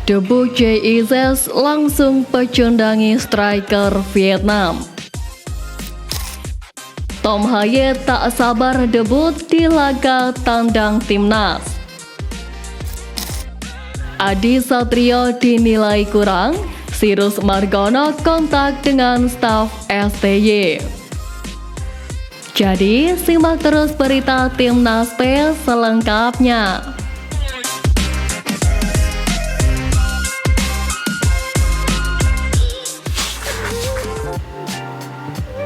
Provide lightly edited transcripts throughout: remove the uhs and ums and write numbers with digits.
Debut JIZ langsung pecundangi striker Vietnam. Tom Haye tak sabar debut di laga tandang timnas. Adi Satrio dinilai kurang, Sirus Margono kontak dengan staf STY. Jadi, simak terus berita Timnas P selengkapnya.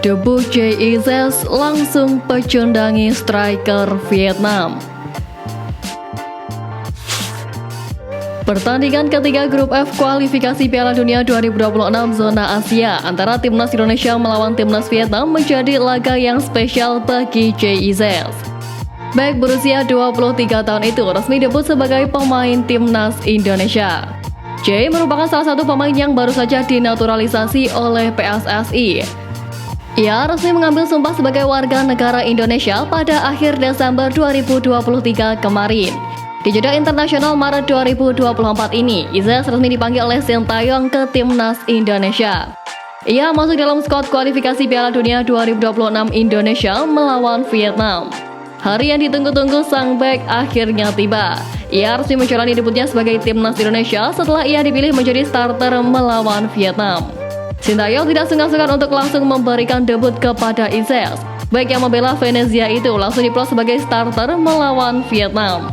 Debut JIZ langsung pecundangi striker Vietnam. Pertandingan ketiga grup F kualifikasi Piala Dunia 2026 zona Asia antara Timnas Indonesia melawan Timnas Vietnam menjadi laga yang spesial bagi JIZ. Bek berusia 23 tahun itu resmi debut sebagai pemain Timnas Indonesia. J merupakan salah satu pemain yang baru saja dinaturalisasi oleh PSSI. Ia resmi mengambil sumpah sebagai warga negara Indonesia pada akhir Desember 2023 kemarin. Di jeda internasional Maret 2024 ini, Izas resmi dipanggil oleh Sintayong ke Timnas Indonesia. Ia masuk dalam skuad kualifikasi Piala Dunia 2026 Indonesia melawan Vietnam. Hari yang ditunggu-tunggu sang bek akhirnya tiba. Ia resmi menjalani debutnya sebagai Timnas Indonesia setelah ia dipilih menjadi starter melawan Vietnam. Sintayong tidak sungkan-sungkan untuk langsung memberikan debut kepada Izas. Bek yang membela Venezia itu langsung diplot sebagai starter melawan Vietnam.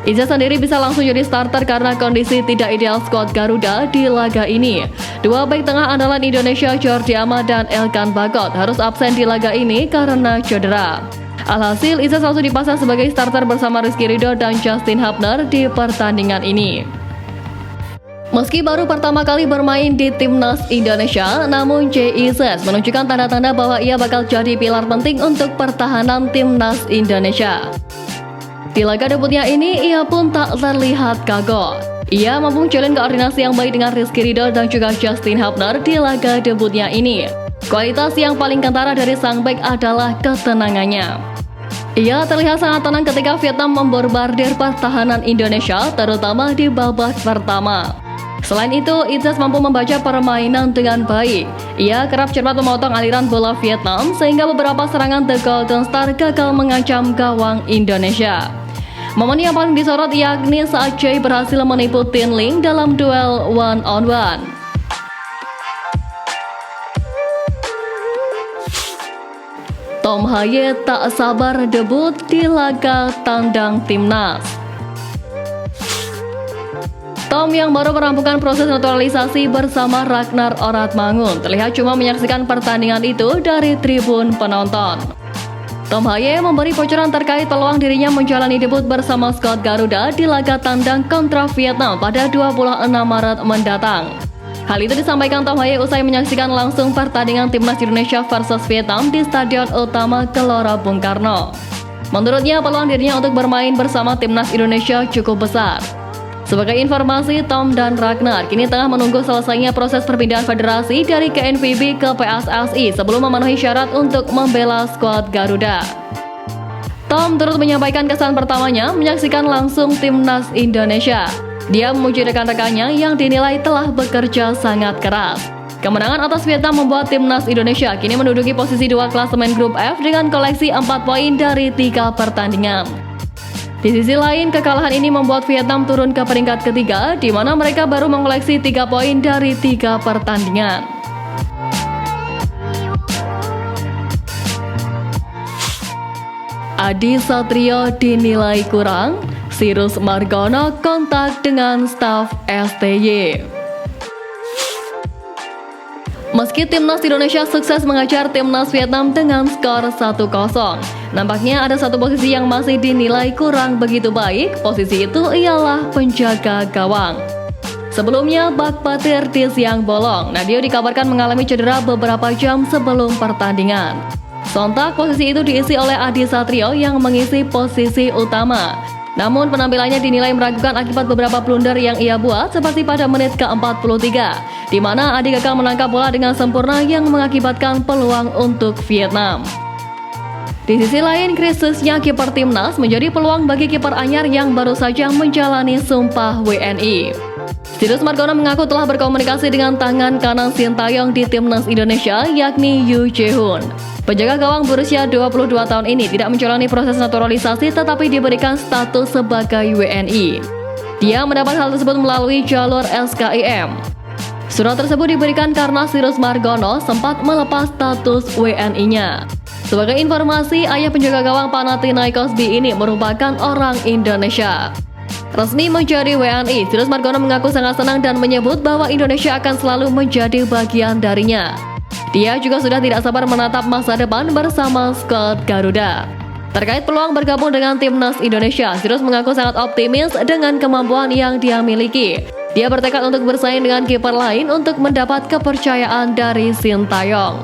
Izas sendiri bisa langsung jadi starter karena kondisi tidak ideal skuad Garuda di laga ini. Dua bek tengah andalan Indonesia Jordi Amat dan Elkan Bagot harus absen di laga ini karena cedera. Alhasil, Izas langsung dipasang sebagai starter bersama Rizky Ridho dan Justin Hubner di pertandingan ini. Meski baru pertama kali bermain di Timnas Indonesia, namun JIZ menunjukkan tanda-tanda bahwa ia bakal jadi pilar penting untuk pertahanan Timnas Indonesia. Di laga debutnya ini, ia pun tak terlihat kagok. Ia mampu menjalin koordinasi yang baik dengan Rizky Ridho dan juga Justin Hubner di laga debutnya ini. Kualitas yang paling kentara dari sang bek adalah ketenangannya. Ia terlihat sangat tenang ketika Vietnam membombardir pertahanan Indonesia, terutama di babak pertama. Selain itu, Izas mampu membaca permainan dengan baik. Ia kerap cermat memotong aliran bola Vietnam sehingga beberapa serangan The Golden Star gagal mengancam gawang Indonesia. Momen yang paling disorot yakni saat Jay berhasil menipu Tin Ling dalam duel one-on-one. Tom Haye tak sabar debut di laga tandang timnas. Tom yang baru merampungkan proses naturalisasi bersama Ragnar Oratmangun terlihat cuma menyaksikan pertandingan itu dari tribun penonton. Tom Haye memberi bocoran terkait peluang dirinya menjalani debut bersama skuad Garuda di laga tandang kontra Vietnam pada 26 Maret mendatang. Hal itu disampaikan Tom Haye usai menyaksikan langsung pertandingan Timnas Indonesia versus Vietnam di Stadion Utama Gelora Bung Karno. Menurutnya peluang dirinya untuk bermain bersama Timnas Indonesia cukup besar. Sebagai informasi, Tom dan Ragnar kini tengah menunggu selesainya proses perpindahan federasi dari KNVB ke PSSI sebelum memenuhi syarat untuk membela skuad Garuda. Tom turut menyampaikan kesan pertamanya menyaksikan langsung Timnas Indonesia. Dia memuji rekan-rekannya yang dinilai telah bekerja sangat keras. Kemenangan atas Vietnam membuat Timnas Indonesia kini menduduki posisi 2 klasemen grup F dengan koleksi 4 poin dari 3 pertandingan. Di sisi lain, kekalahan ini membuat Vietnam turun ke peringkat ketiga, di mana mereka baru mengoleksi 3 poin dari 3 pertandingan. Adi Satrio dinilai kurang, Sirus Margono kontak dengan staf STY. Meski Timnas Indonesia sukses mengajar Timnas Vietnam dengan skor 1-0, nampaknya ada satu posisi yang masih dinilai kurang begitu baik. Posisi itu ialah penjaga gawang. Sebelumnya, bak petir di siang bolong. Nadio dikabarkan mengalami cedera beberapa jam sebelum pertandingan. Sontak posisi itu diisi oleh Adi Satrio yang mengisi posisi utama. Namun penampilannya dinilai meragukan akibat beberapa blunder yang ia buat seperti pada menit ke-43, di mana Adi gagal menangkap bola dengan sempurna yang mengakibatkan peluang untuk Vietnam. Di sisi lain, krisisnya kiper timnas menjadi peluang bagi kiper anyar yang baru saja menjalani sumpah WNI. Sirus Margono mengaku telah berkomunikasi dengan tangan kanan Sintayong di timnas Indonesia, yakni Yoo Jae-hoon. Penjaga gawang berusia 22 tahun ini tidak menjalani proses naturalisasi tetapi diberikan status sebagai WNI. Dia mendapat hal tersebut melalui jalur SKIM. Surat tersebut diberikan karena Sirus Margono sempat melepas status WNI-nya. Sebagai informasi, ayah penjaga gawang Panathinaikos B ini merupakan orang Indonesia. Resmi menjadi WNI, Sirus Margono mengaku sangat senang dan menyebut bahwa Indonesia akan selalu menjadi bagian darinya. Dia juga sudah tidak sabar menatap masa depan bersama skuad Garuda. Terkait peluang bergabung dengan timnas Indonesia, Sirus mengaku sangat optimis dengan kemampuan yang dia miliki. Dia bertekad untuk bersaing dengan kiper lain untuk mendapat kepercayaan dari Sintayong.